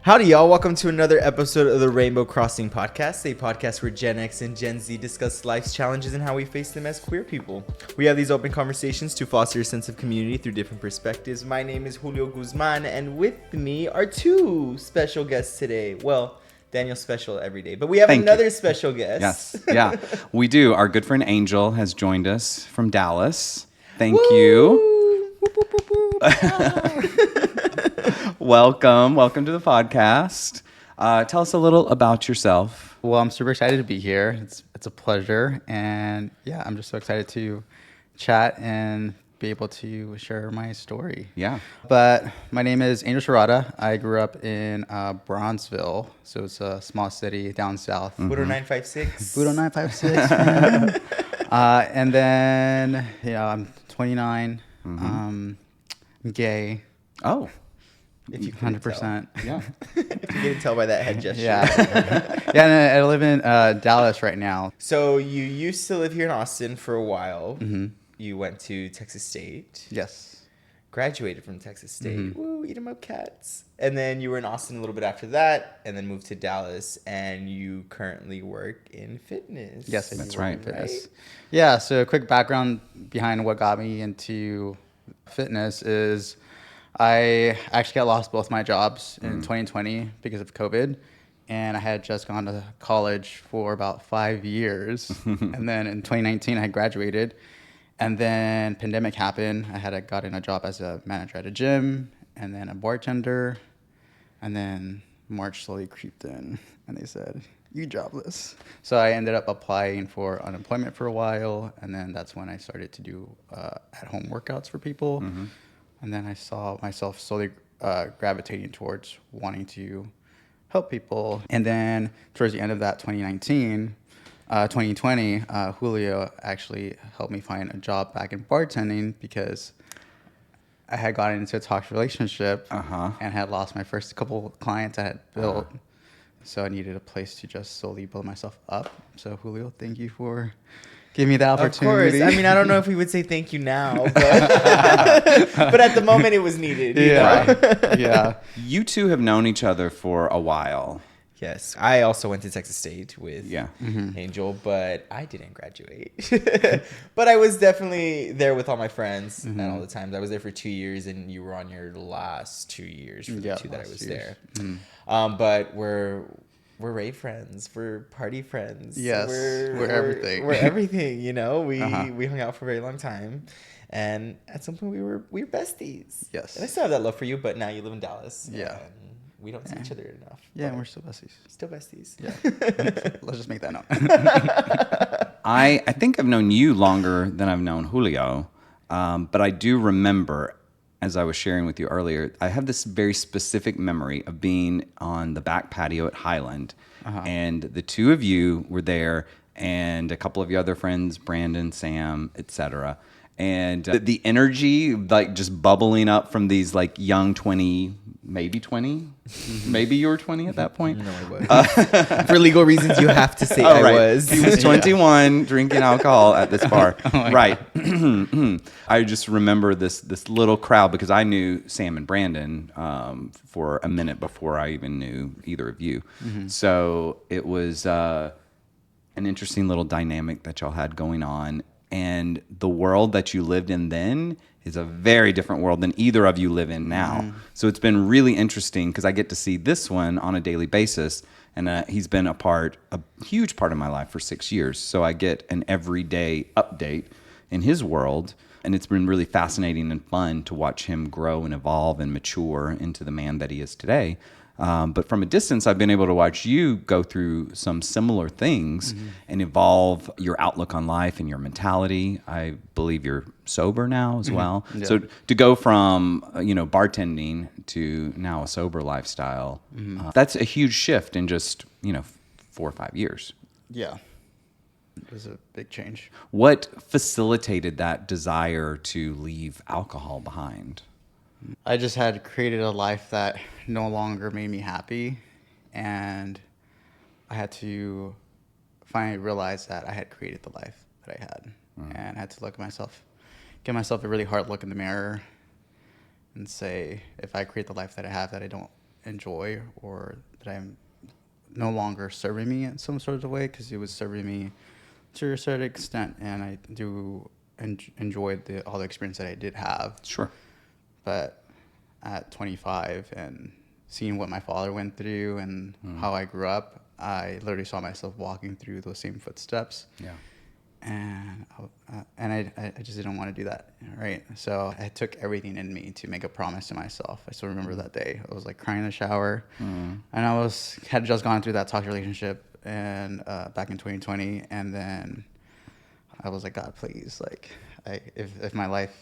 Howdy, y'all. Welcome to another episode of the Rainbow Crossing Podcast, a podcast where Gen X and Gen Z discuss life's challenges and how we face them as queer people. We have these open conversations to foster a sense of community through different perspectives. My name is Julio Guzman, and with me are two special guests today. Well, Daniel's special every day, but we have another special guest. Yes, yeah, we do. Our good friend Angel has joined us from Dallas. Thank you. Welcome to the podcast. Tell us a little about yourself. Well, I'm super excited to be here. It's a pleasure, and yeah, I'm just so excited to chat and be able to share my story. Yeah. But my name is Angel Sharada. I grew up in Bronzeville, so it's a small city down south. Budo 956. Budo 956. Man. And then I'm 29. I'm gay. Oh. If you 100%. Yeah. If you couldn't tell by that head gesture. Yeah. Yeah, and I live in Dallas right now. So you used to live here in Austin for a while. Mm-hmm. You went to Texas State. Yes. Graduated from Texas State. Mm-hmm. Woo, eat 'em up, cats. And then you were in Austin a little bit after that, and then moved to Dallas, and you currently work in fitness. Yes, That's right. Fitness. Yeah, so a quick background behind what got me into fitness is I actually got lost both my jobs in 2020 because of COVID. And I had just gone to college for about 5 years. And then in 2019, I had graduated. And then pandemic happened. I had gotten a job as a manager at a gym and then a bartender. And then March slowly creeped in and they said, "You jobless." So I ended up applying for unemployment for a while. And then that's when I started to do at-home workouts for people. Mm-hmm. And then I saw myself slowly gravitating towards wanting to help people. And then towards the end of that 2020, Julio actually helped me find a job back in bartending because I had gotten into a toxic relationship and had lost my first couple clients I had built. So I needed a place to just slowly build myself up. So Julio, thank you for giving me the opportunity. Of course. I mean, I don't know if we would say thank you now, but, but at the moment it was needed. Yeah. Right? Yeah. You two have known each other for a while. Yes. I also went to Texas State with Mm-hmm. Angel, but I didn't graduate. But I was definitely there with all my friends and all the times. I was there for 2 years, and you were on your last 2 years for the two that I was there. Mm-hmm. But we're rave friends. We're party friends. Yes, we're everything. We're everything. We hung out for a very long time, and at some point we were besties. Yes, and I still have that love for you. But now you live in Dallas. Yeah, and we don't see each other enough. Yeah, and we're still besties. Still besties. Yeah, let's just make that known. I think I've known you longer than I've known Julio, but I do remember, as I was sharing with you earlier, I have this very specific memory of being on the back patio at Highland, and the two of you were there, and a couple of your other friends, Brandon, Sam, etc. And the energy, like just bubbling up from these like young 20, maybe 20, maybe you were 20 at that point. No, I was. For legal reasons, you have to say I was. He was 21 drinking alcohol at this bar. Right. I just remember this little crowd because I knew Sam and Brandon for a minute before I even knew either of you. Mm-hmm. So it was an interesting little dynamic that y'all had going on. And the world that you lived in then is a very different world than either of you live in now. Mm-hmm. So it's been really interesting because I get to see this one on a daily basis. And he's been a huge part of my life for 6 years. So I get an everyday update in his world. And it's been really fascinating and fun to watch him grow and evolve and mature into the man that he is today. But from a distance, I've been able to watch you go through some similar things and evolve your outlook on life and your mentality. I believe you're sober now as well. Yeah. So to go from, bartending to now a sober lifestyle, that's a huge shift in just, 4 or 5 years. Yeah. It was a big change. What facilitated that desire to leave alcohol behind? I just had created a life that no longer made me happy, and I had to finally realize that I had created the life that I had, and I had to look at myself, give myself a really hard look in the mirror, and say, if I create the life that I have that I don't enjoy, or that I'm no longer serving me in some sort of way, because it was serving me to a certain extent, and I do enjoy all the experience that I did have. Sure. But at 25 and seeing what my father went through and how I grew up, I literally saw myself walking through those same footsteps. Yeah. And I just didn't want to do that, right? So I took everything in me to make a promise to myself. I still remember that day. I was like crying in the shower, and I had just gone through that toxic relationship and back in 2020, and then I was like, God, please, like, if my life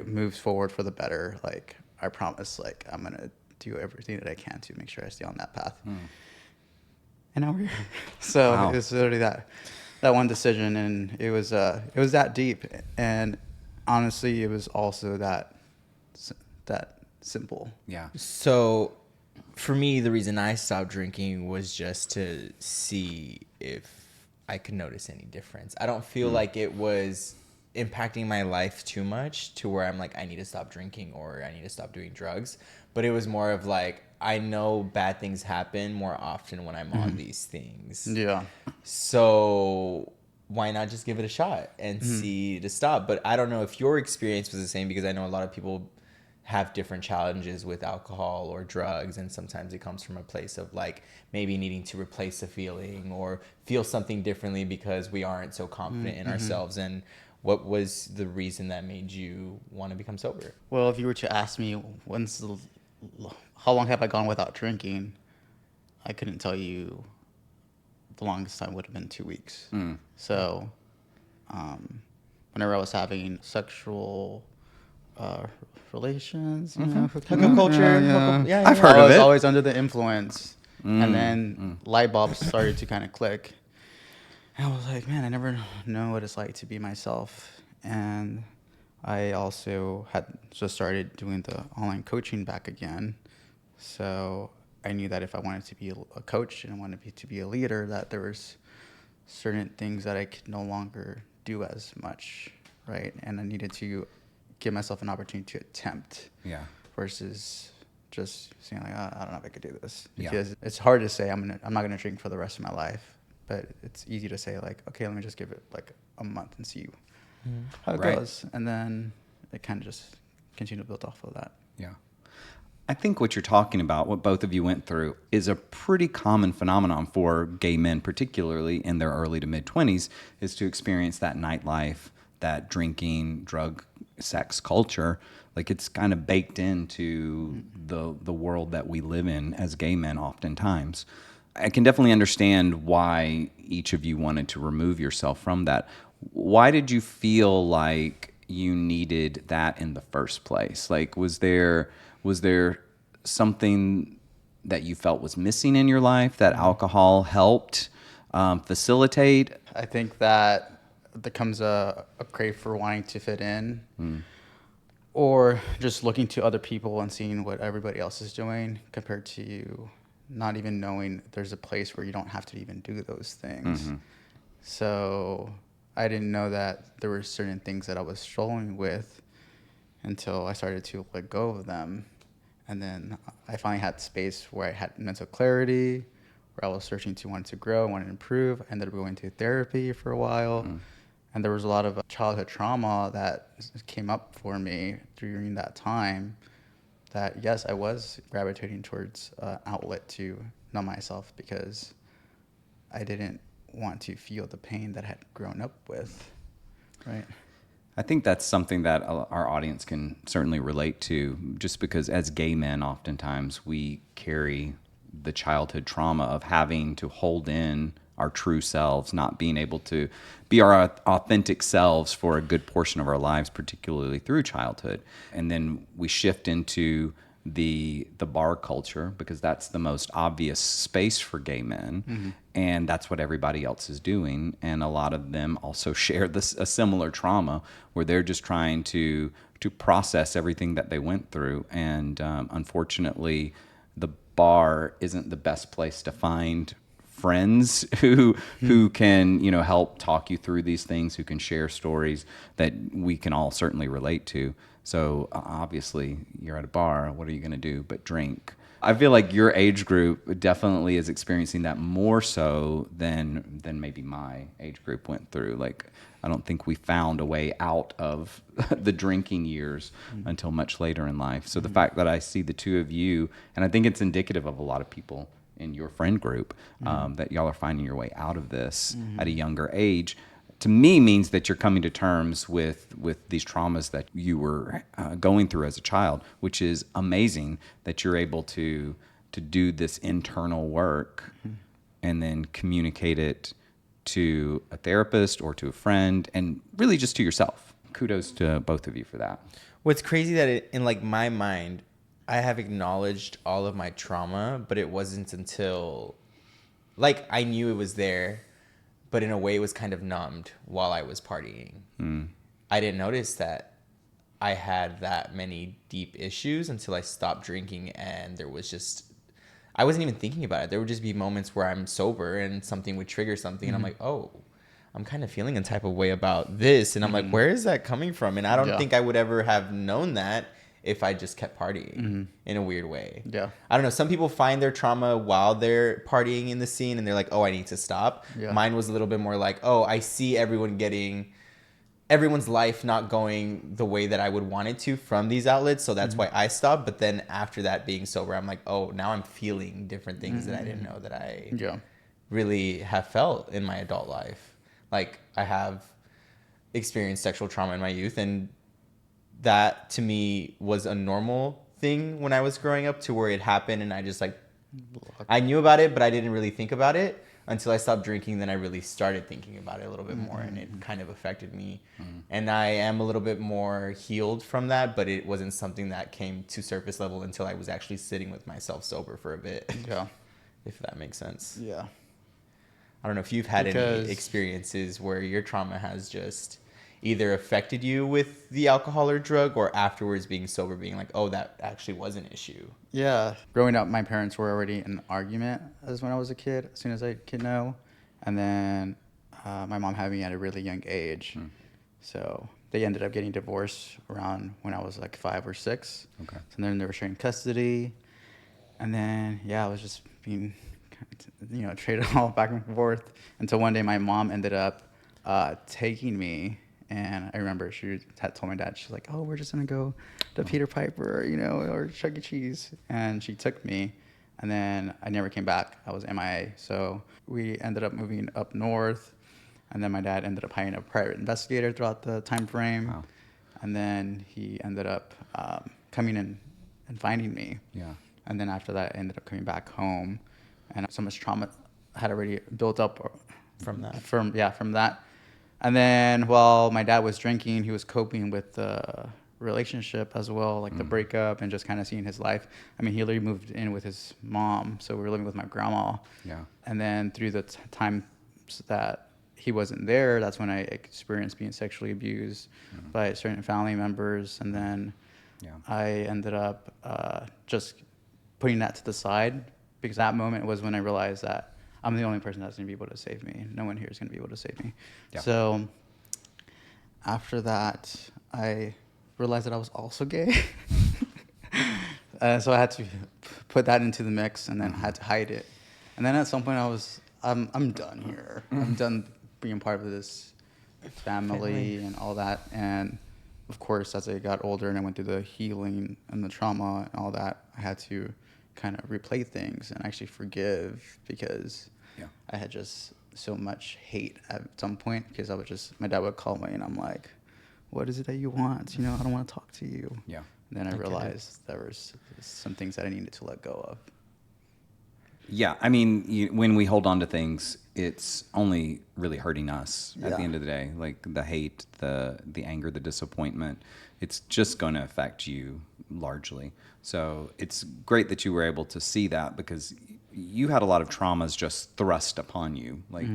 moves forward for the better, like, I promise, like, I'm gonna do everything that I can to make sure I stay on that path. And now we're here. So Wow. it was literally that one decision, and it was that deep, and honestly, it was also that simple. Yeah. So, for me, the reason I stopped drinking was just to see if I could notice any difference. I don't feel like it was impacting my life too much to where I'm like, I need to stop drinking or I need to stop doing drugs. But it was more of like, I know bad things happen more often when I'm on these things. Yeah. So why not just give it a shot and see to stop? But I don't know if your experience was the same, because I know a lot of people have different challenges with alcohol or drugs, and sometimes it comes from a place of like maybe needing to replace a feeling or feel something differently because we aren't so confident in ourselves. And what was the reason that made you want to become sober? Well, if you were to ask me how long have I gone without drinking, I couldn't tell you. The longest time would have been 2 weeks. So whenever I was having sexual relations, Hookup culture. Yeah. I've heard I of was it. always under the influence. And then light bulbs started to kind of click. And I was like, man, I never know what it's like to be myself. And I also had just started doing the online coaching back again. So I knew that if I wanted to be a coach and I wanted to be a leader, that there was certain things that I could no longer do as much, right? And I needed to give myself an opportunity to attempt, versus just saying like, I don't know if I could do this, because it's hard to say I'm not gonna drink for the rest of my life, but it's easy to say like, okay, let me just give it like a month and see how it goes, and then it kind of just continued to build off of that. Yeah. I think what you're talking about, what both of you went through, is a pretty common phenomenon for gay men, particularly in their early to mid-20s, is to experience that nightlife, that drinking, drug, sex culture. Like, it's kind of baked into the world that we live in as gay men oftentimes. I can definitely understand why each of you wanted to remove yourself from that. Why did you feel like you needed that in the first place? Like, was there something that you felt was missing in your life that alcohol helped facilitate? I think that there comes a crave for wanting to fit in, or just looking to other people and seeing what everybody else is doing, compared to you not even knowing there's a place where you don't have to even do those things. So I didn't know that there were certain things that I was struggling with until I started to let go of them. And then I finally had space where I had mental clarity, where I was searching to want to grow, want to improve. I ended up going to therapy for a while. And there was a lot of childhood trauma that came up for me during that time, that, yes, I was gravitating towards outlet to numb myself, because I didn't want to feel the pain that I had grown up with, right? I think that's something that our audience can certainly relate to, just because as gay men, oftentimes we carry the childhood trauma of having to hold in our true selves, not being able to be our authentic selves for a good portion of our lives, particularly through childhood. And then we shift into the bar culture, because that's the most obvious space for gay men, and that's what everybody else is doing. And a lot of them also share a similar trauma, where they're just trying to process everything that they went through. And unfortunately, the bar isn't the best place to find friends who can help talk you through these things, who can share stories that we can all certainly relate to. So obviously you're at a bar, what are you going to do but drink? I feel like your age group definitely is experiencing that more so than maybe my age group went through. Like, I don't think we found a way out of the drinking years until much later in life. So the fact that I see the two of you, and I think it's indicative of a lot of people in your friend group, that y'all are finding your way out of this at a younger age, to me means that you're coming to terms with these traumas that you were going through as a child, which is amazing that you're able to do this internal work and then communicate it to a therapist or to a friend and really just to yourself. Kudos to both of you for that. What's crazy that in like my mind, I have acknowledged all of my trauma, but it wasn't until like I knew it was there, but in a way it was kind of numbed while I was partying. I didn't notice that I had that many deep issues until I stopped drinking, and there was just, I wasn't even thinking about it. There would just be moments where I'm sober and something would trigger something, and I'm like, oh, I'm kind of feeling a type of way about this. And I'm like, where is that coming from? And I don't think I would ever have known that if I just kept partying in a weird way. Yeah. I don't know. Some people find their trauma while they're partying in the scene and they're like, oh, I need to stop. Yeah. Mine was a little bit more like, oh, I see everyone's life not going the way that I would want it to from these outlets. So that's why I stopped. But then after that, being sober, I'm like, oh, now I'm feeling different things that I didn't know that I really have felt in my adult life. Like, I have experienced sexual trauma in my youth, and that to me was a normal thing when I was growing up, to where it happened and I just like, I knew about it, but I didn't really think about it until I stopped drinking. Then I really started thinking about it a little bit more, and it kind of affected me. And I am a little bit more healed from that, but it wasn't something that came to surface level until I was actually sitting with myself sober for a bit. Yeah. If that makes sense. Yeah. I don't know if you've had any experiences where your trauma has just either affected you with the alcohol or drug, or afterwards being sober, being like, oh, that actually was an issue. Yeah. Growing up, my parents were already in an argument as when I was a kid, as soon as I could know. And then my mom had me at a really young age. So they ended up getting divorced around when I was like 5 or 6. Okay. So then they were sharing custody. And then, I was just being, traded all back and forth until one day my mom ended up taking me. And I remember she had told my dad, she's like, oh, we're just going to go to Peter Piper, or Chuck E. Cheese. And she took me. And then I never came back. I was MIA. So we ended up moving up north. And then my dad ended up hiring a private investigator throughout the time frame. Wow. And then he ended up coming in and finding me. Yeah. And then after that, I ended up coming back home. And so much trauma had already built up From that. From that. And then while my dad was drinking, he was coping with the relationship as well, like the breakup and just kind of seeing his life. I mean, he literally moved in with his mom, so we were living with my grandma. Yeah. And then through the times that he wasn't there, that's when I experienced being sexually abused by certain family members. And then I ended up just putting that to the side, because that moment was when I realized that I'm the only person that's going to be able to save me. No one here is going to be able to save me. Yeah. So after that, I realized that I was also gay. So I had to put that into the mix, and then I had to hide it. And then at some point I'm done here. I'm done being part of this family and all that. And of course, as I got older and I went through the healing and the trauma and all that, I had to kind of replay things and actually forgive, because I had just so much hate at some point, because my dad would call me and I'm like, what is it that you want? I don't want to talk to you. Yeah. And then I realized there was some things that I needed to let go of. Yeah. I mean, when we hold on to things, it's only really hurting us at the end of the day. Like the hate, the anger, the disappointment, it's just going to affect you largely. So it's great that you were able to see that, because you had a lot of traumas just thrust upon you. Like,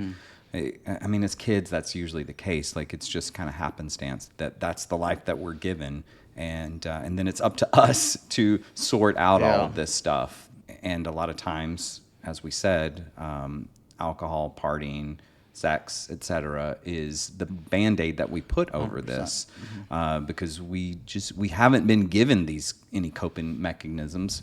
I mean, as kids, that's usually the case. Like, it's just kind of happenstance that's the life that we're given. And then it's up to us to sort out all of this stuff. And a lot of times, as we said, alcohol, partying, sex, etc., is the Band-Aid that we put over 100%. This, because we haven't been given any coping mechanisms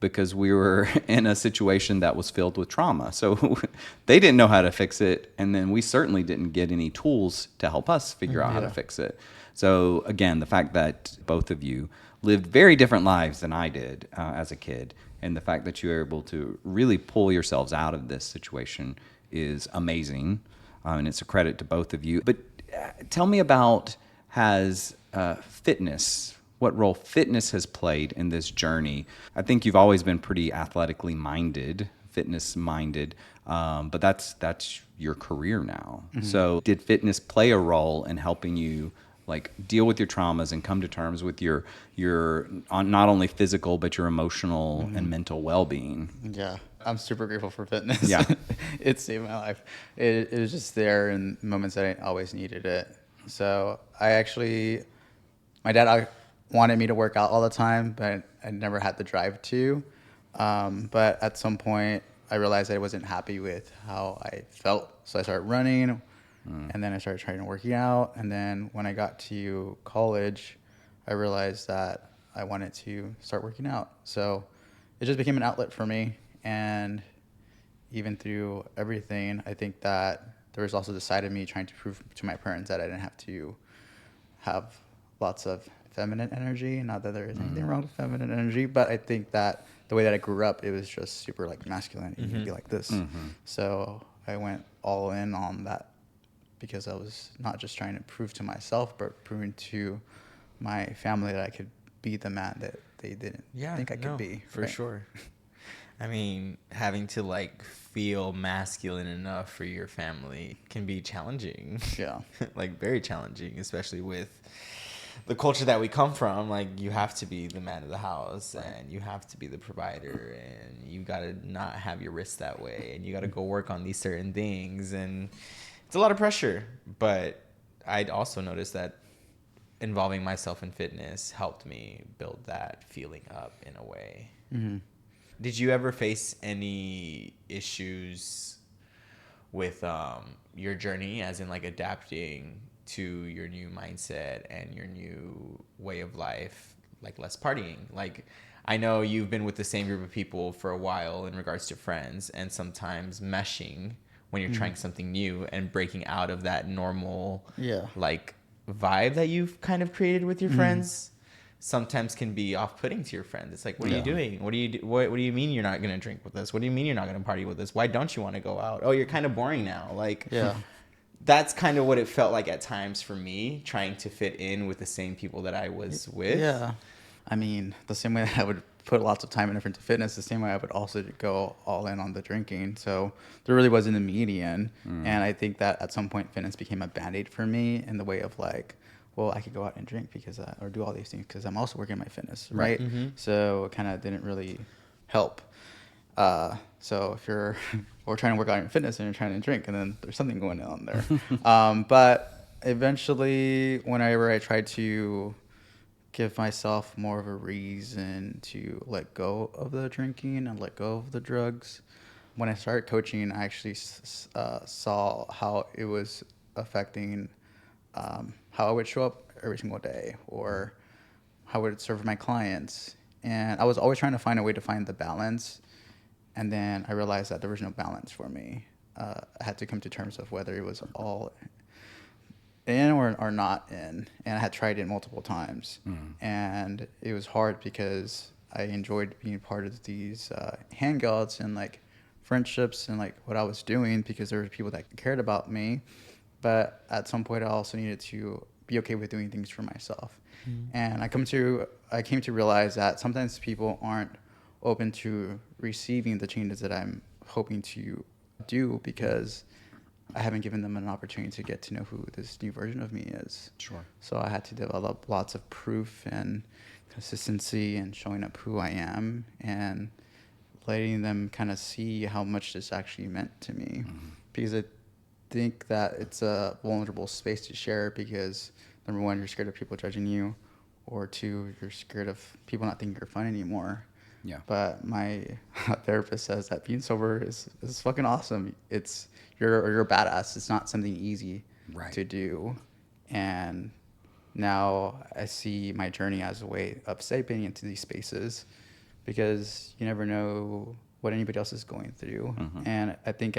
because we were in a situation that was filled with trauma. So they didn't know how to fix it. And then we certainly didn't get any tools to help us figure out how to fix it. So again, the fact that both of you lived very different lives than I did as a kid, and the fact that you were able to really pull yourselves out of this situation is amazing. And it's a credit to both of you. But tell me about fitness, what role fitness has played in this journey. I think you've always been pretty athletically minded, fitness minded, but that's your career now. Mm-hmm. So did fitness play a role in helping you like deal with your traumas and come to terms with your not only physical but your emotional and mental well-being? Yeah, I'm super grateful for fitness. Yeah. It saved my life. It was just there in moments that I always needed it. So my dad wanted me to work out all the time, but I never had the drive to. But at some point, I realized I wasn't happy with how I felt. So I started running, and then I started trying to working out. And then when I got to college, I realized that I wanted to start working out. So it just became an outlet for me. And even through everything, I think that there was also the side of me trying to prove to my parents that I didn't have to have lots of feminine energy. Not that there is anything wrong with feminine energy, but I think that the way that I grew up, it was just super like masculine. You need to be like this. So I went all in on that because I was not just trying to prove to myself, but proving to my family that I could be the man that they didn't think I could be. For sure. I mean, having to like feel masculine enough for your family can be challenging. Yeah. Like very challenging, especially with the culture that we come from. Like you have to be the man of the house, and you have to be the provider, and you got to not have your wrists that way, and you got to go work on these certain things, and it's a lot of pressure. But I'd also noticed that involving myself in fitness helped me build that feeling up in a way. Mm-hmm. Did you ever face any issues with your journey, as in like adapting to your new mindset and your new way of life, like less partying? Like, I know you've been with the same group of people for a while in regards to friends, and sometimes meshing when you're trying something new and breaking out of that normal like vibe that you've kind of created with your friends sometimes can be off-putting to your friends. It's like, what are you doing? What do you mean you're not going to drink with us? What do you mean you're not going to party with us? Why don't you want to go out? Oh, you're kind of boring now. Like, that's kind of what it felt like at times for me, trying to fit in with the same people that I was with. Yeah. I mean, the same way that I would put lots of time and effort into fitness, the same way I would also go all in on the drinking. So there really wasn't a median. And I think that at some point fitness became a Band-Aid for me in the way of like, well, I could go out and drink because or do all these things because I'm also working on my fitness, right? So it kind of didn't really help. So if you're or trying to work on your fitness and you're trying to drink, and then there's something going on there. But eventually, whenever I tried to give myself more of a reason to let go of the drinking and let go of the drugs, when I started coaching, I actually saw how it was affecting how I would show up every single day or how I would serve my clients. And I was always trying to find a way to find the balance. And then I realized that there was no balance for me. I had to come to terms of whether it was all in or not in. And I had tried it multiple times. And it was hard because I enjoyed being part of these hangouts and like friendships and like what I was doing because there were people that cared about me. But at some point, I also needed to be okay with doing things for myself. And I came to realize that sometimes people aren't open to receiving the changes that I'm hoping to do because I haven't given them an opportunity to get to know who this new version of me is. Sure. So I had to develop lots of proof and consistency and showing up who I am and letting them kind of see how much this actually meant to me. Because I think that it's a vulnerable space to share because number one, you're scared of people judging you, or two, you're scared of people not thinking you're fun anymore. Yeah. But my therapist says that being sober is fucking awesome. You're a badass. It's not something easy to do. And now I see my journey as a way of stepping into these spaces because you never know what anybody else is going through. Mm-hmm. And I think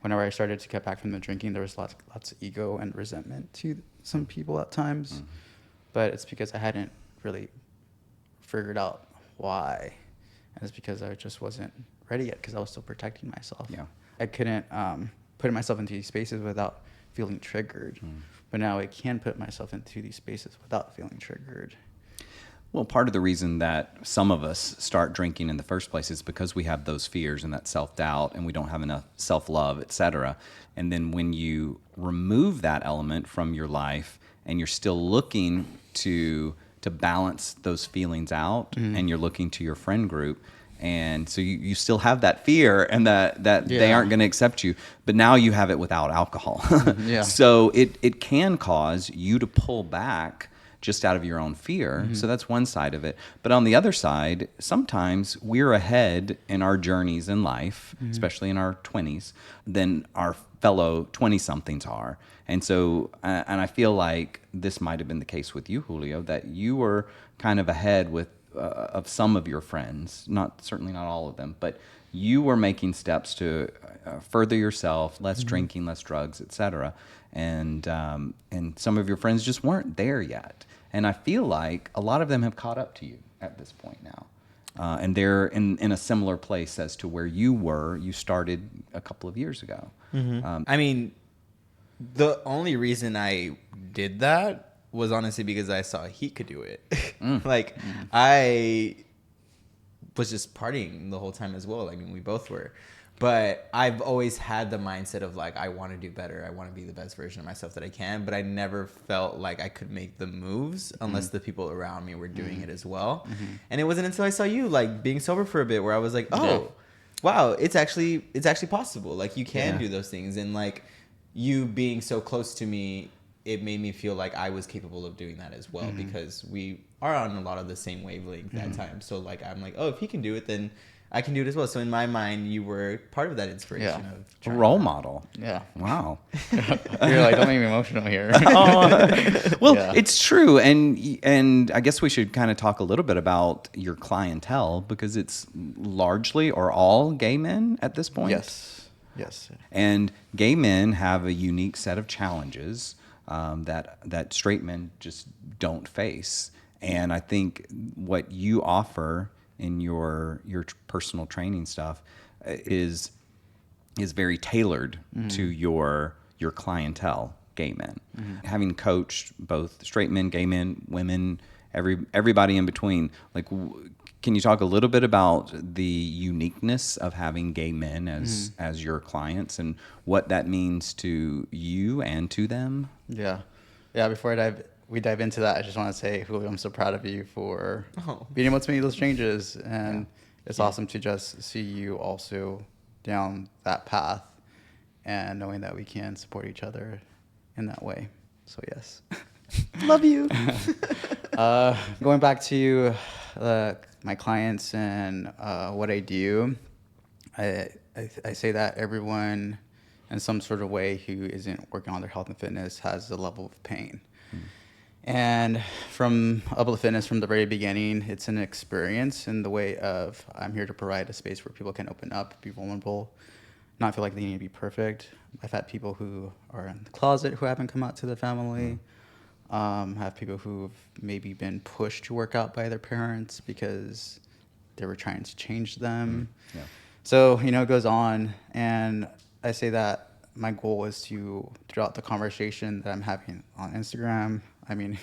whenever I started to cut back from the drinking, there was lots of ego and resentment to some people at times. Mm-hmm. But it's because I hadn't really figured out why. And it's because I just wasn't ready yet, because I was still protecting myself. Yeah. I couldn't put myself into these spaces without feeling triggered. But now I can put myself into these spaces without feeling triggered. Well, part of the reason that some of us start drinking in the first place is because we have those fears and that self-doubt, and we don't have enough self-love, etc. And then when you remove that element from your life and you're still looking to balance those feelings out, and you're looking to your friend group, and so you still have that fear and that they aren't going to accept you, but now you have it without alcohol. Yeah. So it can cause you to pull back just out of your own fear. So that's one side of it. But on the other side, sometimes we're ahead in our journeys in life, especially in our 20s, than our fellow 20-somethings are. And so, and I feel like this might have been the case with you, Julio, that you were kind of ahead with of some of your friends, certainly not all of them, but you were making steps to further yourself, less drinking, less drugs, etc. And some of your friends just weren't there yet. And I feel like a lot of them have caught up to you at this point now. And they're in a similar place as to where you started a couple of years ago. I mean, the only reason I did that was honestly because I saw he could do it. I was just partying the whole time as well. I mean, we both were. But I've always had the mindset of like, I want to do better. I want to be the best version of myself that I can. But I never felt like I could make the moves unless the people around me were doing it as well. And it wasn't until I saw you like being sober for a bit where I was like, oh, wow, it's actually possible. Like you can do those things. And like you being so close to me, it made me feel like I was capable of doing that as well, because we are on a lot of the same wavelength that time. So like, I'm like, oh, if he can do it, then I can do it as well. So in my mind, you were part of that inspiration. A role model. Yeah. Wow. You're like, don't make me emotional here. Well, it's true. And I guess we should kind of talk a little bit about your clientele, because it's largely or all gay men at this point. Yes. And gay men have a unique set of challenges that straight men just don't face. And I think what you offer in your personal training stuff is very tailored to your clientele, gay men. Having coached both straight men, gay men, women, everybody in between, like, can you talk a little bit about the uniqueness of having gay men as your clients and what that means to you and to them? Yeah. Before we dive into that, I just want to say, Julio, I'm so proud of you for being able to make those changes. And it's awesome to just see you also down that path and knowing that we can support each other in that way. So, yes. Love you. Going back to my clients and what I do, I say that everyone in some sort of way who isn't working on their health and fitness has a level of pain. And from Uplift Fitness, from the very beginning, it's an experience in the way of I'm here to provide a space where people can open up, be vulnerable, not feel like they need to be perfect. I've had people who are in the closet who haven't come out to the family. Have people who've maybe been pushed to work out by their parents because they were trying to change them. So, it goes on. And I say that my goal is to, throughout the conversation that I'm having on Instagram, I mean,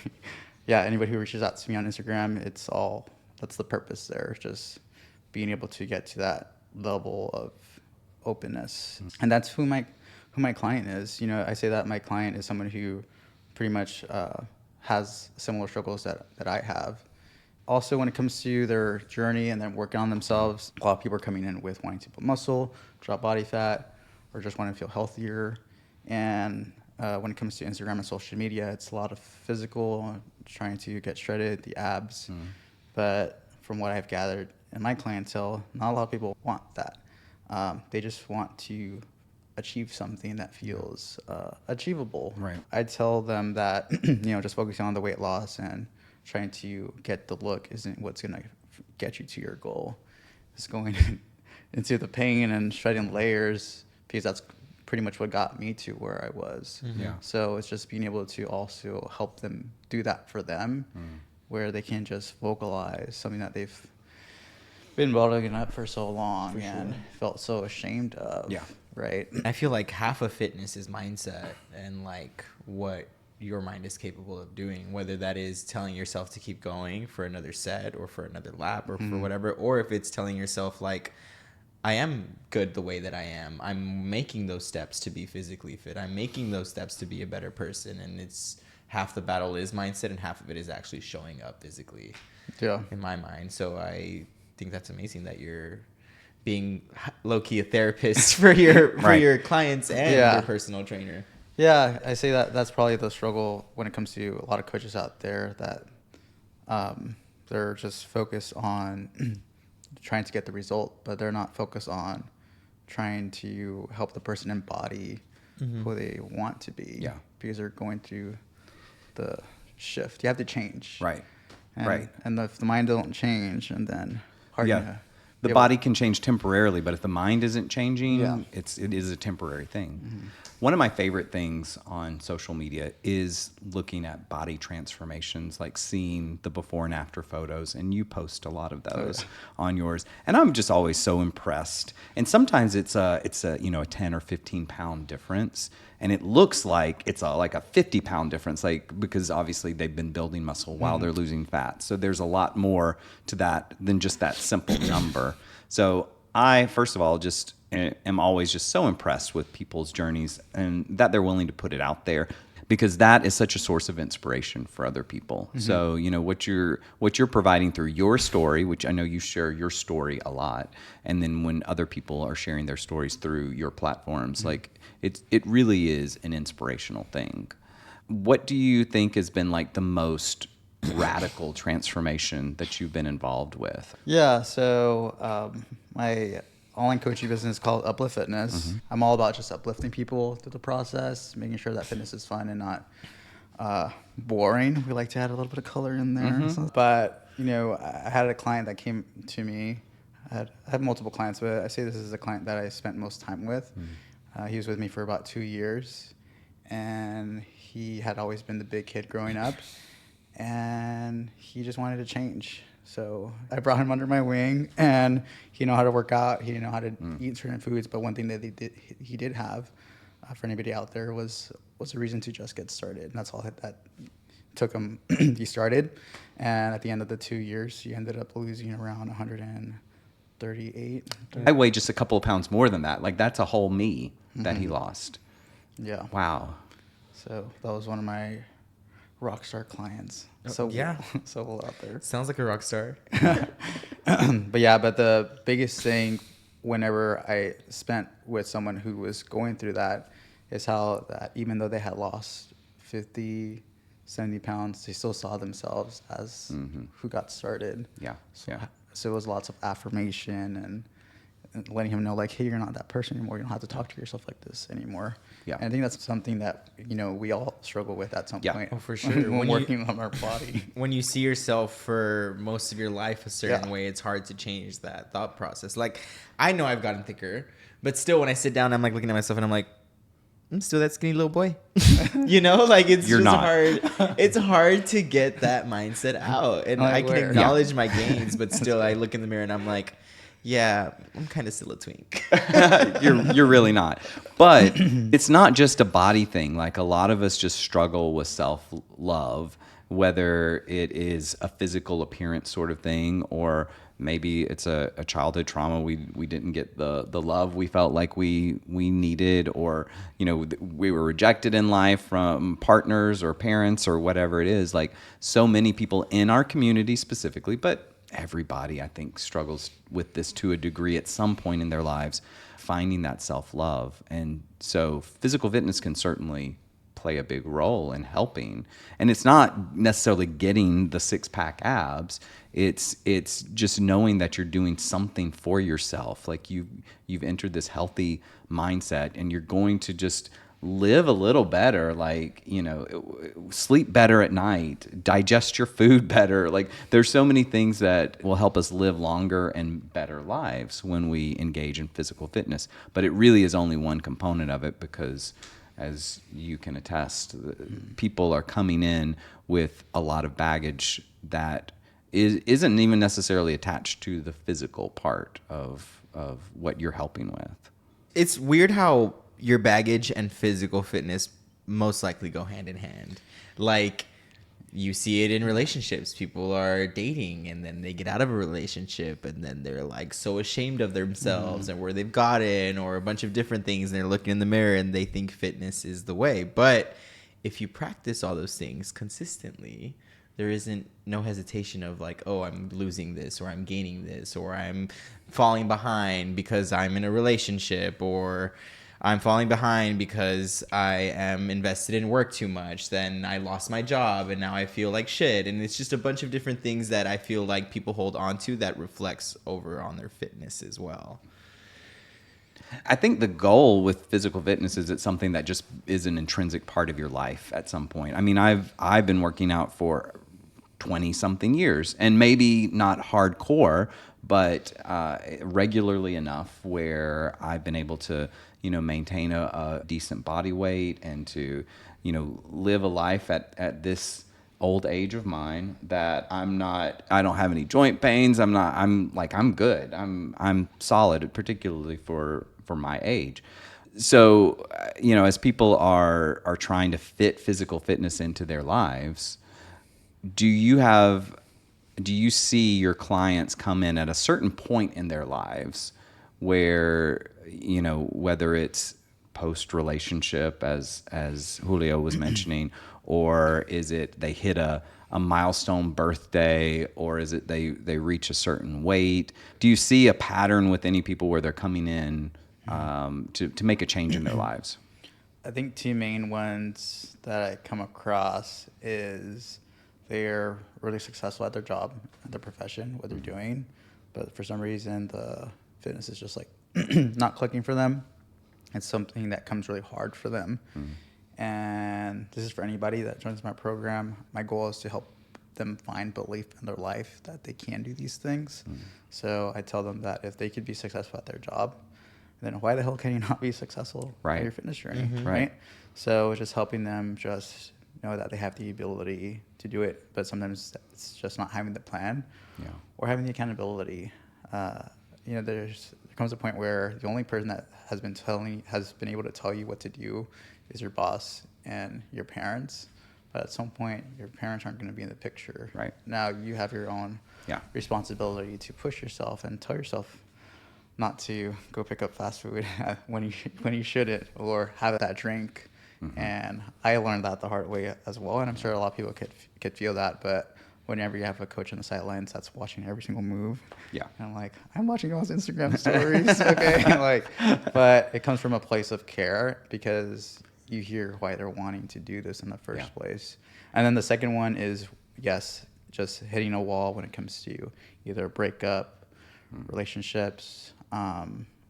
anybody who reaches out to me on Instagram, that's the purpose there, just being able to get to that level of openness. And that's who my client is. I say that my client is someone who pretty much has similar struggles that I have. Also, when it comes to their journey and then working on themselves, a lot of people are coming in with wanting to build muscle, drop body fat, or just want to feel healthier. And when it comes to Instagram and social media, it's a lot of physical, trying to get shredded, the abs. But from what I've gathered in my clientele, not a lot of people want that. They just want to achieve something that feels achievable. Right. I tell them that, just focusing on the weight loss and trying to get the look isn't what's going to get you to your goal. It's going into the pain and shredding layers, because that's pretty much what got me to where I was. Yeah. So it's just being able to also help them do that for them, where they can just vocalize something that they've been bottling up for so long and felt so ashamed of. Yeah. Right. I feel like half of fitness is mindset and like what your mind is capable of doing, whether that is telling yourself to keep going for another set or for another lap or for whatever, or if it's telling yourself like, I am good the way that I am. I'm making those steps to be physically fit. I'm making those steps to be a better person. And it's half the battle is mindset and half of it is actually showing up physically. Yeah. In my mind. So I think that's amazing that you're being low-key a therapist for your your clients and your personal trainer. Yeah, I say that's probably the struggle when it comes to a lot of coaches out there, that they're just focused on trying to get the result, but they're not focused on trying to help the person embody who they want to be. Yeah. Because they're going through the shift. You have to change. Right. And, And if the mind don't change, and then the body can change temporarily, but if the mind isn't changing, it is a temporary thing. One of my favorite things on social media is looking at body transformations, like seeing the before and after photos, and you post a lot of those on yours. And I'm just always so impressed. And sometimes it's a 10 or 15 pound difference, and it looks like it's like a 50-pound difference, like, because obviously they've been building muscle while they're losing fat. So there's a lot more to that than just that simple number. So I, first of all, just am always just so impressed with people's journeys and that they're willing to put it out there, because that is such a source of inspiration for other people. So, what you're providing through your story, which I know you share your story a lot, and then when other people are sharing their stories through your platforms, like it really is an inspirational thing. What do you think has been like the most radical transformation that you've been involved with? Yeah, so my online coaching business is called Uplift Fitness. I'm all about just uplifting people through the process, making sure that fitness is fun and not boring. We like to add a little bit of color in there. But, I had a client that came to me. I had multiple clients, but I say this is the client that I spent most time with. He was with me for about 2 years, and he had always been the big kid growing up, and he just wanted to change. So I brought him under my wing, and he knew how to work out. He knew how to eat certain foods. But one thing that he did have for anybody out there was a reason to just get started. And that's all that took him. He started, and at the end of the 2 years, he ended up losing around 138. I weigh just a couple of pounds more than that. Like, that's a whole me that he lost. Yeah. Wow. So that was one of my rock star clients. So out there. Sounds like a rock star. But the biggest thing whenever I spent with someone who was going through that is how that even though they had lost 50, 70 pounds, they still saw themselves as who got started. Yeah. So it was lots of affirmation and letting him know, like, hey, you're not that person anymore. You don't have to talk to yourself like this anymore. Yeah. And I think that's something that, we all struggle with at some point. Oh, for sure. when working on our body. When you see yourself for most of your life a certain way, it's hard to change that thought process. Like, I know I've gotten thicker, but still when I sit down, I'm like looking at myself and I'm like, I'm still that skinny little boy. Like it's You're just not. hard. It's hard to get that mindset out. And I can acknowledge my gains, but still I look in the mirror and I'm like, yeah, I'm kind of still a twink. You're really not. But it's not just a body thing. Like, a lot of us just struggle with self-love, whether it is a physical appearance sort of thing, or maybe it's a childhood trauma. We didn't get the love we felt like we needed, or, we were rejected in life from partners or parents or whatever it is. Like, so many people in our community specifically, but everybody, I think, struggles with this to a degree at some point in their lives, finding that self-love. And so physical fitness can certainly play a big role in helping. And it's not necessarily getting the six-pack abs. It's just knowing that you're doing something for yourself. Like, you've entered this healthy mindset, and you're going to just live a little better, like, sleep better at night, digest your food better. Like, there's so many things that will help us live longer and better lives when we engage in physical fitness. But it really is only one component of it, because as you can attest, people are coming in with a lot of baggage that isn't even necessarily attached to the physical part of what you're helping with. It's weird how your baggage and physical fitness most likely go hand in hand. Like, you see it in relationships. People are dating and then they get out of a relationship and then they're like so ashamed of themselves and where they've gotten, or a bunch of different things, and they're looking in the mirror and they think fitness is the way. But if you practice all those things consistently, there isn't no hesitation of like, oh, I'm losing this, or I'm gaining this, or I'm falling behind because I'm in a relationship, or I'm falling behind because I am invested in work too much. Then I lost my job and now I feel like shit. And it's just a bunch of different things that I feel like people hold on to that reflects over on their fitness as well. I think the goal with physical fitness is it's something that just is an intrinsic part of your life at some point. I mean, I've been working out for 20 something years, and maybe not hardcore, but regularly enough where I've been able to, maintain a decent body weight and to, live a life at this old age of mine that I don't have any joint pains. I'm good. I'm solid, particularly for my age. So, as people are trying to fit physical fitness into their lives, do you see your clients come in at a certain point in their lives where, whether it's post-relationship, as Julio was mentioning, or is it they hit a milestone birthday, or is it they reach a certain weight? Do you see a pattern with any people where they're coming in to make a change in their lives? I think two main ones that I come across is they're really successful at their job, at their profession, what they're doing, but for some reason the fitness is just like not clicking for them. It's something that comes really hard for them. And this is for anybody that joins my program. My goal is to help them find belief in their life that they can do these things. So I tell them that if they could be successful at their job, then why the hell can you not be successful at your fitness journey, right? So just helping them just know that they have the ability to do it, but sometimes it's just not having the plan or having the accountability. There comes a point where the only person that has been able to tell you what to do is your boss and your parents. But at some point, your parents aren't going to be in the picture. Right. Now you have your own responsibility to push yourself and tell yourself not to go pick up fast food when you shouldn't, or have that drink. And I learned that the hard way as well, and I'm sure a lot of people could feel that. But whenever you have a coach on the sidelines that's watching every single move, and I'm like, I'm watching y'all's Instagram stories, okay, but it comes from a place of care because you hear why they're wanting to do this in the first place. And then the second one is just hitting a wall when it comes to either breakup, relationships,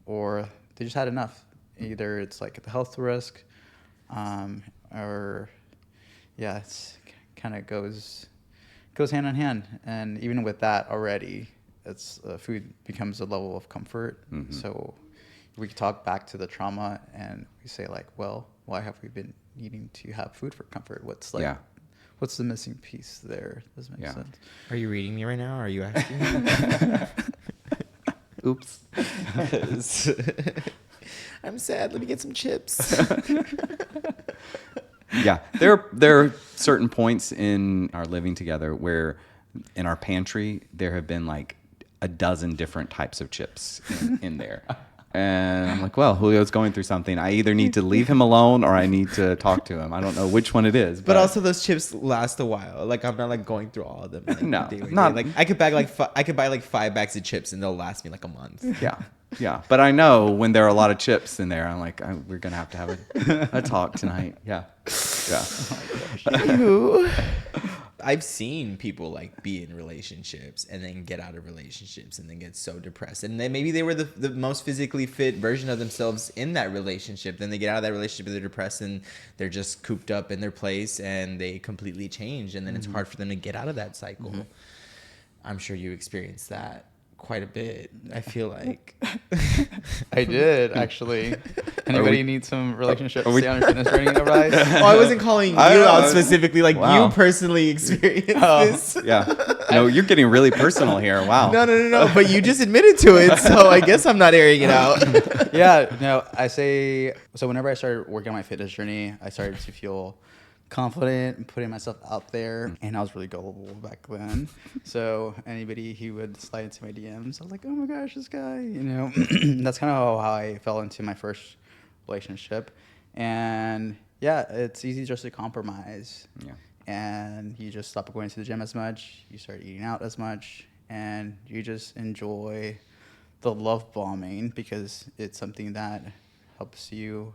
or they just had enough. Either it's like the health risk, or it's kind of goes hand in hand. And even with that already, it's food becomes a level of comfort. So we could talk back to the trauma and we say like, well, why have we been needing to have food for comfort? What's the missing piece there? Does it make sense? Are you reading me right now? Or are you asking? Oops. I'm sad. Let me get some chips. There are certain points in our living together where in our pantry there have been like a dozen different types of chips in there. And I'm like, well, Julio's going through something. I either need to leave him alone or I need to talk to him. I don't know which one it is. But also those chips last a while. Like, I'm not like going through all of them. Like, no, not like I could buy like 5 bags of chips and they'll last me like a month. Yeah. But I know when there are a lot of chips in there, I'm like, we're going to have a talk tonight. Yeah. Anywho. I've seen people like be in relationships and then get out of relationships and then get so depressed, and then maybe they were the most physically fit version of themselves in that relationship. Then they get out of that relationship and they're depressed and they're just cooped up in their place and they completely change, and then it's hard for them to get out of that cycle. I'm sure you experienced that quite a bit. I feel like I did, actually. Anybody need some relationship stay on your fitness journey advice? well, I wasn't calling you out specifically, like Wow. you personally experienced this. Yeah. No, you're getting really personal here. Wow. No. But you just admitted to it, so I guess I'm not airing it out. Yeah, no, I say, so whenever I started working on my fitness journey, I started to feel confident and putting myself out there, and I was really gullible back then. So anybody who would slide into my DMs, I was like, oh my gosh, this guy, you know. That's kind of how I fell into my first relationship. And yeah, it's easy just to compromise. Yeah. And you just stop going to the gym as much, you start eating out as much, and you just enjoy the love bombing because it's something that helps you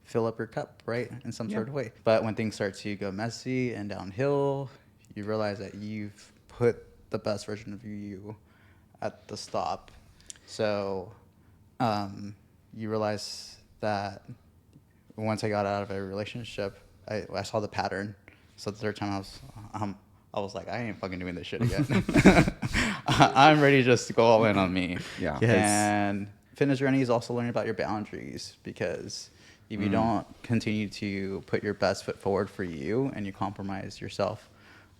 fill up your cup, right, in some sort of way. But when things start to go messy and downhill, you realize that you've put the best version of you at the stop. So you realize that once I got out of a relationship, I saw the pattern. So the third time I was like, I ain't fucking doing this shit again. I'm ready just to go all in on me. Yeah. Yes. And fitness journey is also learning about your boundaries, because if you don't continue to put your best foot forward for you and you compromise yourself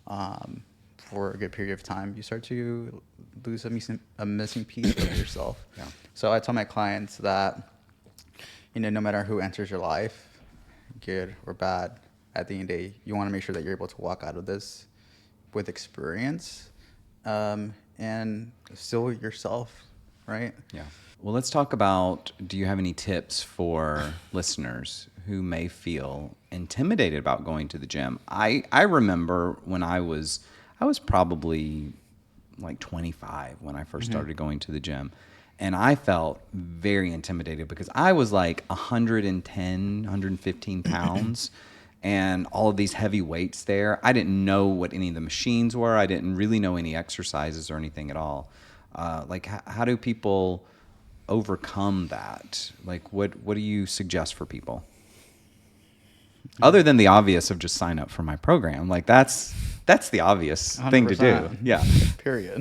for a good period of time, you start to lose a missing piece of yourself. Yeah. So I tell my clients that, you know, no matter who enters your life, good or bad, at the end of the day, you want to make sure that you're able to walk out of this with experience and still yourself, right? Yeah. Well, let's talk about, do you have any tips for listeners who may feel intimidated about going to the gym? I remember when I was probably like 25 when I first started going to the gym. And I felt very intimidated because I was like 110, 115 pounds and all of these heavy weights there. I didn't know what any of the machines were. I didn't really know any exercises or anything at all. Like, how do people overcome that? Like, what do you suggest for people? Other than the obvious of just sign up for my program. Like, that's the obvious thing to do. 100%. Yeah. Period.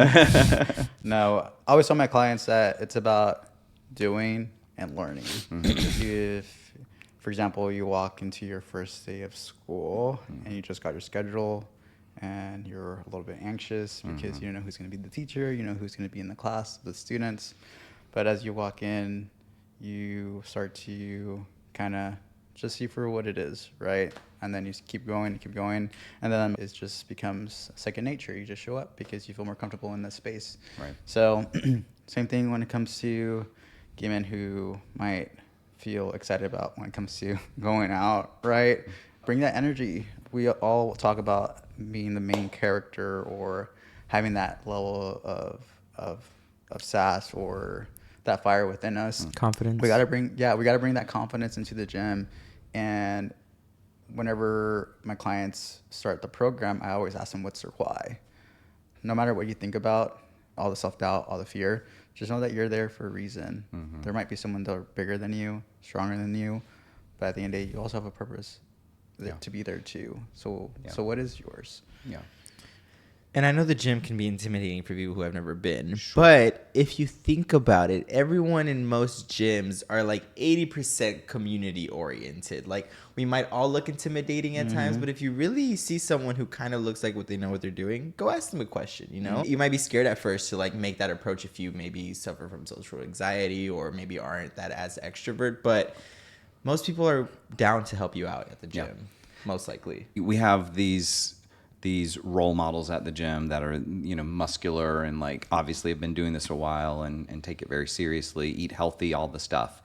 No, I always tell my clients that it's about doing and learning. If, for example, you walk into your first day of school and you just got your schedule and you're a little bit anxious because you don't know who's going to be the teacher, you know who's going to be in the class, the students. But as you walk in, you start to kind of just see for what it is, right? And then you keep going, and then it just becomes second nature. You just show up because you feel more comfortable in this space. Right. So same thing when it comes to gay men who might feel excited about when it comes to going out, right? Bring that energy. We all talk about being the main character or having that level of sass or that fire within us. Confidence. We gotta bring that confidence into the gym. And whenever my clients start the program, I always ask them what's their why. No matter what you think about, all the self-doubt, all the fear, just know that you're there for a reason. There might be someone that are bigger than you, stronger than you, but at the end of the day, you also have a purpose to be there too. So what is yours? Yeah. And I know the gym can be intimidating for people who have never been. Sure. But if you think about it, everyone in most gyms are like 80% community oriented. Like, we might all look intimidating at times, but if you really see someone who kind of looks like what they know what they're doing, go ask them a question, you know? You might be scared at first to like make that approach if you maybe suffer from social anxiety or maybe aren't that as extrovert, but most people are down to help you out at the gym, most likely. We have these role models at the gym that are, you know, muscular and like obviously have been doing this a while and take it very seriously, eat healthy, all the stuff.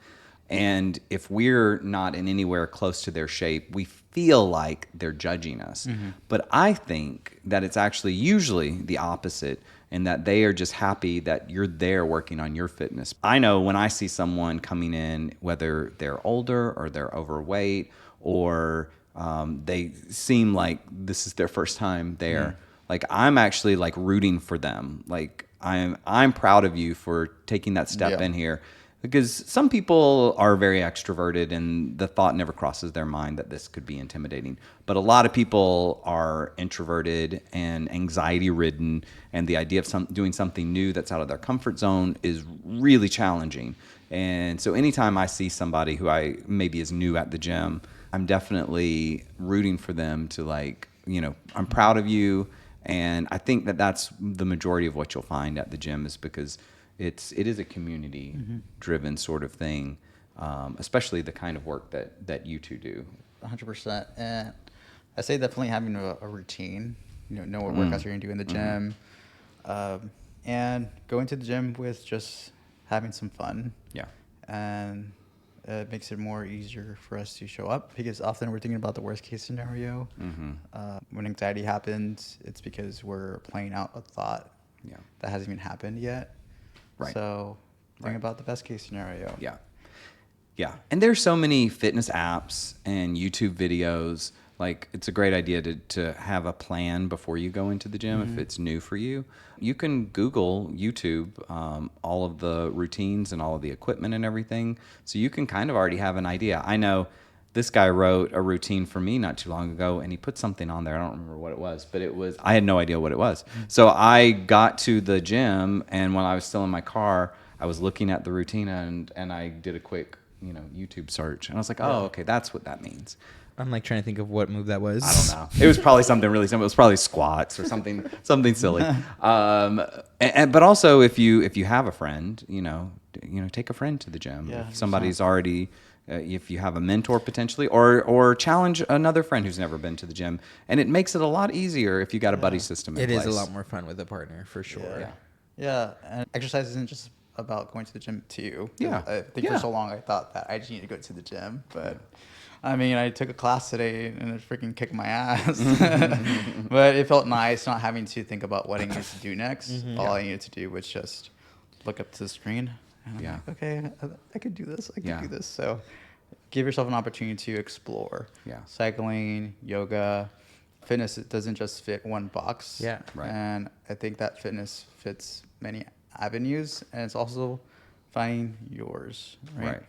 And if we're not in anywhere close to their shape, we feel like they're judging us. But I think that it's actually usually the opposite, and that they are just happy that you're there working on your fitness. I know when I see someone coming in, whether they're older or they're overweight or They seem like this is their first time there. Like I'm actually like rooting for them. Like I'm proud of you for taking that step in here. Because some people are very extroverted and the thought never crosses their mind that this could be intimidating. But a lot of people are introverted and anxiety ridden, and the idea of doing something new that's out of their comfort zone is really challenging. And so anytime I see somebody who I maybe is new at the gym, I'm definitely rooting for them to like, I'm proud of you. And I think that that's the majority of what you'll find at the gym is because it is a community driven sort of thing, especially the kind of work that you two do. 100%. And I say definitely having a routine, know what workouts you're going to do in the gym, and going to the gym with just having some fun. Yeah. And it makes it more easier for us to show up because often we're thinking about the worst case scenario. When anxiety happens, it's because we're playing out a thought that hasn't even happened yet. Right. So think about the best case scenario. Yeah. Yeah. And there's so many fitness apps and YouTube videos. Like it's a great idea to have a plan before you go into the gym if it's new for you. You can Google YouTube all of the routines and all of the equipment and everything. So you can kind of already have an idea. I know this guy wrote a routine for me not too long ago and he put something on there. I don't remember what it was, but I had no idea what it was. So I got to the gym and when I was still in my car, I was looking at the routine and I did a quick, YouTube search and I was like, oh, okay, that's what that means. I'm like trying to think of what move that was. I don't know. It was probably something really simple. It was probably squats or something silly. But also if you have a friend, take a friend to the gym. Yeah, if somebody's already, if you have a mentor potentially, or challenge another friend who's never been to the gym, and it makes it a lot easier if you got a buddy system in place. It is a lot more fun with a partner for sure. Yeah, and exercise isn't just about going to the gym too. Yeah, I think for so long I thought that I just need to go to the gym, but. I mean, I took a class today and it freaking kicked my ass. But it felt nice not having to think about what I needed to do next. All I needed to do was just look up to the screen. And I'm like, okay, I could do this. I could do this. So give yourself an opportunity to explore. Yeah. Cycling, yoga, fitness, it doesn't just fit one box. Yeah. Right. And I think that fitness fits many avenues. And it's also finding yours. Right.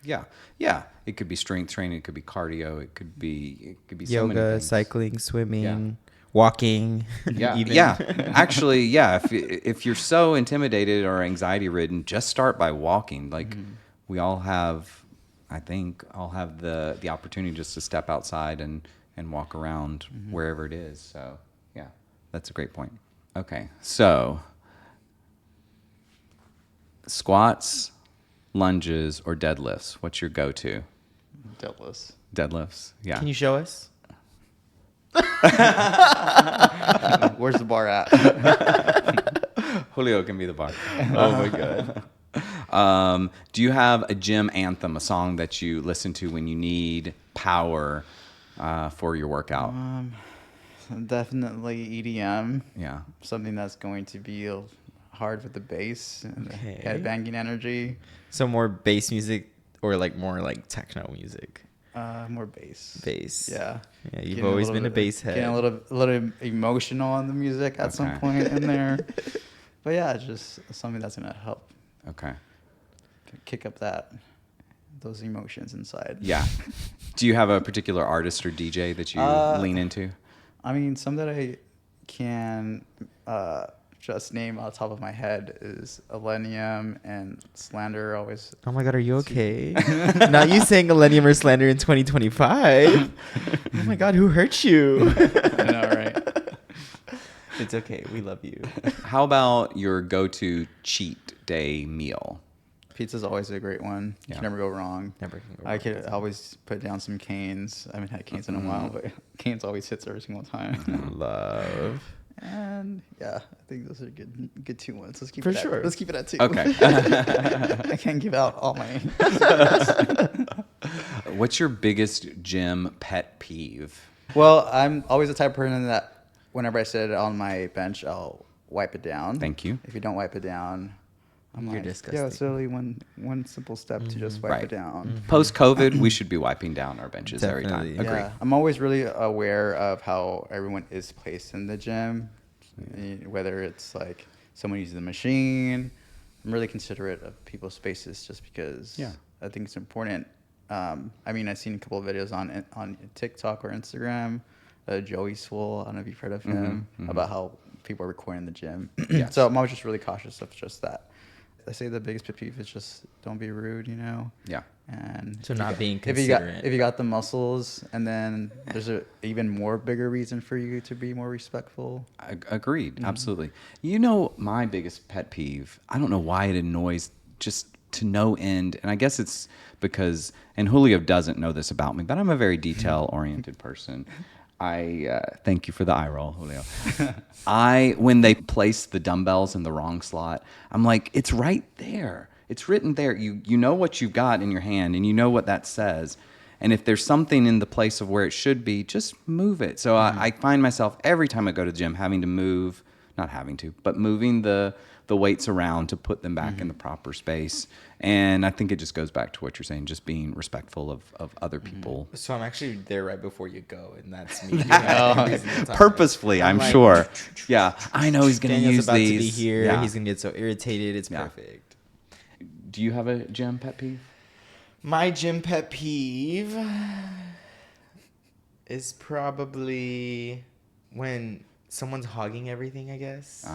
Yeah. Yeah. It could be strength training. It could be cardio. It could be so many yoga, things. cycling, swimming, walking. Yeah. Even. Yeah. Actually, yeah. If you're so intimidated or anxiety ridden, just start by walking. Like we all have, I think, the opportunity just to step outside and walk around wherever it is. So yeah, that's a great point. Okay. So squats, lunges, or deadlifts? What's your go-to? Deadlifts. Deadlifts, yeah. Can you show us? Where's the bar at? Julio can be the bar. Oh my God. Do you have a gym anthem, a song that you listen to when you need power for your workout? Definitely EDM. Yeah. Something that's going to be hard with the bass and the Okay. headbanging energy. So more bass music or like more like techno music? More bass. Bass. Yeah. Yeah, you've Getting always been a bit- bass head. Getting a little emotional on the music at some point in there. But yeah, just something that's gonna help Okay. kick up those emotions inside. Yeah. Do you have a particular artist or DJ that you lean into? I mean, some that I can just name off the top of my head is Millennium and Slander. Always. Oh my God, are you okay? Not you saying millennium or slander in 2025. Oh my God, who hurt you? I know, right? It's okay. We love you. How about your go-to cheat day meal? Pizza's always a great one. You Yeah. can never go wrong. Never can go I wrong. could always put down some Canes. I haven't had Canes in a while, but Canes always hits every single time. Love. And yeah, I think those are good 2 ones. Let's keep For it sure. Let's keep it at 2. Okay. I can't give out all my. What's your biggest gym pet peeve? Well, I'm always the type of person that whenever I sit on my bench, I'll wipe it down. Thank you. If you don't wipe it down, I'm You're like, disgusting. yeah, it's literally one simple step to just wipe Right. it down. Post COVID, we should be wiping down our benches every time. Definitely. Agreed. Yeah, I'm always really aware of how everyone is placed in the gym, whether it's like someone uses the machine. I'm really considerate of people's spaces just because I think it's important. I mean, I've seen a couple of videos on TikTok or Instagram. Joey Swole, I don't know if you've heard of him, about how people are recording in the gym. Yes. So I'm always just really cautious of just that. I say the biggest pet peeve is just don't be rude, you know? Yeah. And So not being if you got considerate. if you got the muscles, and then there's a even more bigger reason for you to be more respectful. Agreed. Absolutely. You know, my biggest pet peeve, I don't know why it annoys just to no end. And I guess it's because, and Julio doesn't know this about me, but I'm a very detail-oriented person. Thank you for the eye roll, Julio. When they place the dumbbells in the wrong slot, I'm like, it's right there. It's written there. You know what you've got in your hand, and you know what that says. And if there's something in the place of where it should be, just move it. So I find myself every time I go to the gym having to move, not having to, but moving the weights around to put them back in the proper space. And I think it just goes back to what you're saying, just being respectful of other people. So I'm actually there right before you go, and that's me. doing every single time. Purposefully, I'm like, sure. Yeah, I know he's going to Daniel's use about these. to be here. Yeah. He's gonna get so irritated. It's Yeah. perfect. Do you have a gym pet peeve? My gym pet peeve is probably when someone's hogging everything, I guess.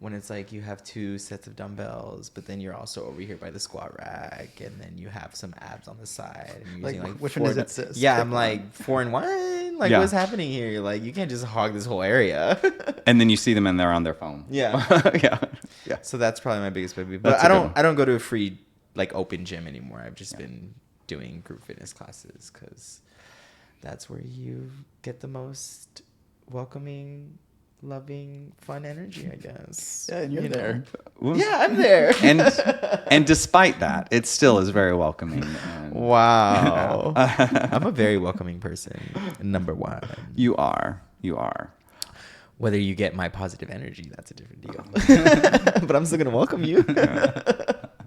When it's like you have 2 sets of dumbbells, but then you're also over here by the squat rack, and then you have some abs on the side. And you're Like, using which 4 one is it? Yeah, I'm like 4 and 1. Like, Yeah. what's happening here? You're like, you can't just hog this whole area. And then you see them and they're on their phone. Yeah. Yeah. So that's probably my biggest pet peeve. That's But a good one. I don't go to a free like open gym anymore. I've just been doing group fitness classes because that's where you get the most welcoming, loving, fun energy, I guess. Yeah, and you're You know? there. Yeah, I'm there. And despite that, it still is very welcoming. And Wow. I'm a very welcoming person. Number 1. You are. Whether you get my positive energy, that's a different deal. But I'm still going to welcome you.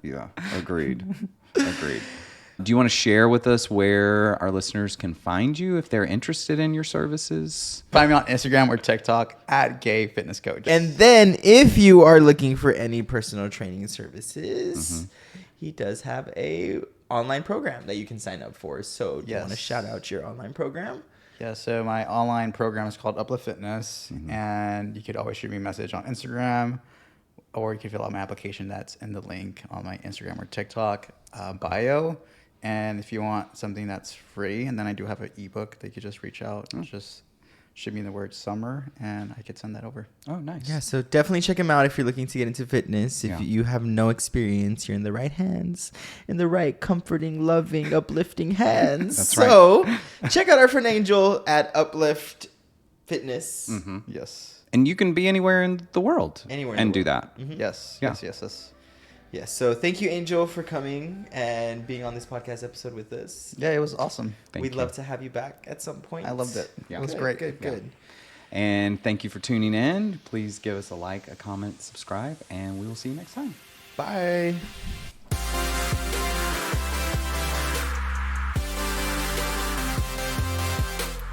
Yeah. Agreed. Do you want to share with us where our listeners can find you if they're interested in your services? Find me on Instagram or TikTok at Gay Fitness Coach. And then if you are looking for any personal training services, he does have a online program that you can sign up for. So do you want to shout out your online program? Yeah, so my online program is called Uplift Fitness, and you could always shoot me a message on Instagram, or you can fill out my application that's in the link on my Instagram or TikTok bio. And if you want something that's free, and then I do have an ebook that you could just reach out, just shoot me the word summer, and I could send that over. Oh, nice. Yeah, so definitely check him out if you're looking to get into fitness. If Yeah. you have no experience, you're in the right hands, in the right comforting, loving, uplifting hands. That's so check out our friend Angel at Uplift Fitness. Yes. And you can be anywhere in the world Anywhere in and the do world. that. Yes. Yeah. Yes. Yeah, so thank you, Angel, for coming and being on this podcast episode with us. Yeah, it was awesome. Thank We'd you. love to have you back at some point. I loved it. Yeah. It was Good, great. Good. Yeah. And thank you for tuning in. Please give us a like, a comment, subscribe, and we will see you next time. Bye.